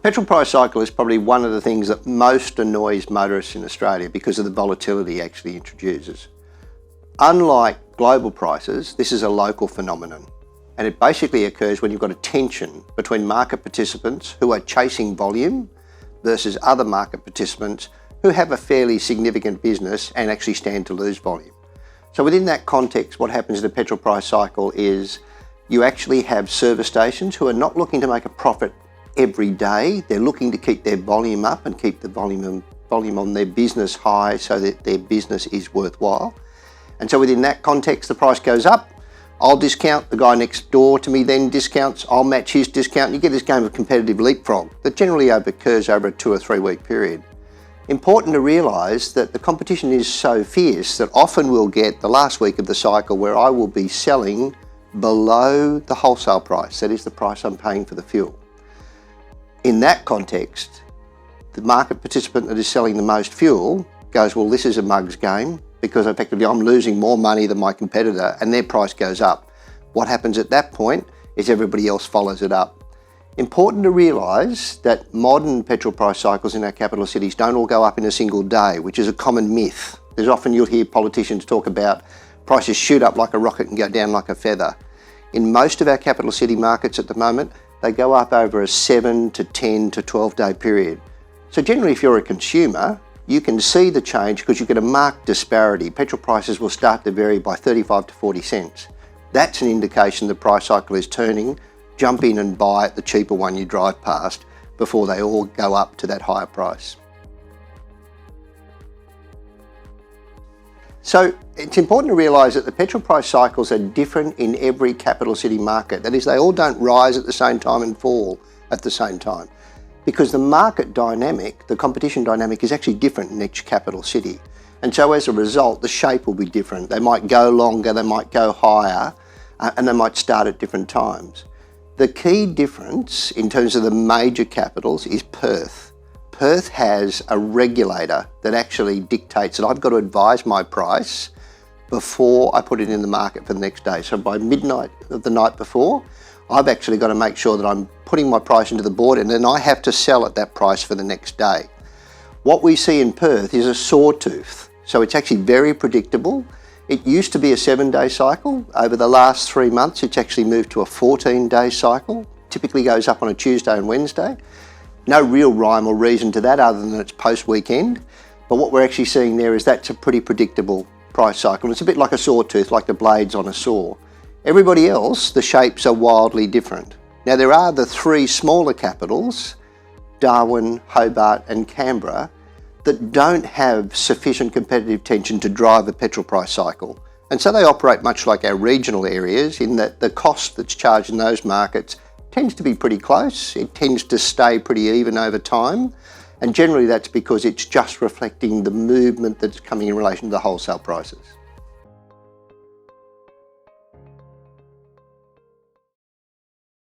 Petrol price cycle is probably one of the things that most annoys motorists in Australia because of the volatility it actually introduces. Unlike global prices, this is a local phenomenon, and it basically occurs when you've got a tension between market participants who are chasing volume versus other market participants who have a fairly significant business and actually stand to lose volume. So within that context, what happens in the petrol price cycle is you actually have service stations who are not looking to make a profit every day. They're looking to keep their volume up and keep the volume on their business high so that their business is worthwhile. And so within that context, the price goes up. I'll discount, the guy next door to me then discounts, I'll match his discount, and you get this game of competitive leapfrog that generally occurs over a 2 or 3 week period. Important to realise that the competition is so fierce that often we'll get the last week of the cycle where I will be selling below the wholesale price, that is the price I'm paying for the fuel. In that context, the market participant that is selling the most fuel goes, well, this is a mug's game because effectively I'm losing more money than my competitor and their price goes up. What happens at that point is everybody else follows it up. Important to realise that modern petrol price cycles in our capital cities don't all go up in a single day, which is a common myth. There's often you'll hear politicians talk about prices shoot up like a rocket and go down like a feather. In most of our capital city markets at the moment, they go up over a 7 to 10 to 12 day period. So generally if you're a consumer, you can see the change because you get a marked disparity. Petrol prices will start to vary by 35 to 40 cents. That's an indication the price cycle is turning. Jump in and buy the cheaper one you drive past before they all go up to that higher price. So it's important to realise that the petrol price cycles are different in every capital city market. That is, they all don't rise at the same time and fall at the same time, because the market dynamic, the competition dynamic, is actually different in each capital city. And so as a result, the shape will be different. They might go longer, they might go higher, and they might start at different times. The key difference in terms of the major capitals is Perth. Perth has a regulator that actually dictates that I've got to advise my price before I put it in the market for the next day. So by midnight of the night before, I've actually got to make sure that I'm putting my price into the board and then I have to sell at that price for the next day. What we see in Perth is a sawtooth. So it's actually very predictable. It used to be a 7-day cycle. Over the last 3 months, it's actually moved to a 14-day cycle. Typically goes up on a Tuesday and Wednesday. No real rhyme or reason to that other than it's post-weekend. But what we're actually seeing there is that's a pretty predictable price cycle. It's a bit like a sawtooth, like the blades on a saw. Everybody else, the shapes are wildly different. Now there are the 3 smaller capitals, Darwin, Hobart and Canberra, that don't have sufficient competitive tension to drive a petrol price cycle. And so they operate much like our regional areas in that the cost that's charged in those markets tends to be pretty close. It tends to stay pretty even over time. And generally that's because it's just reflecting the movement that's coming in relation to the wholesale prices.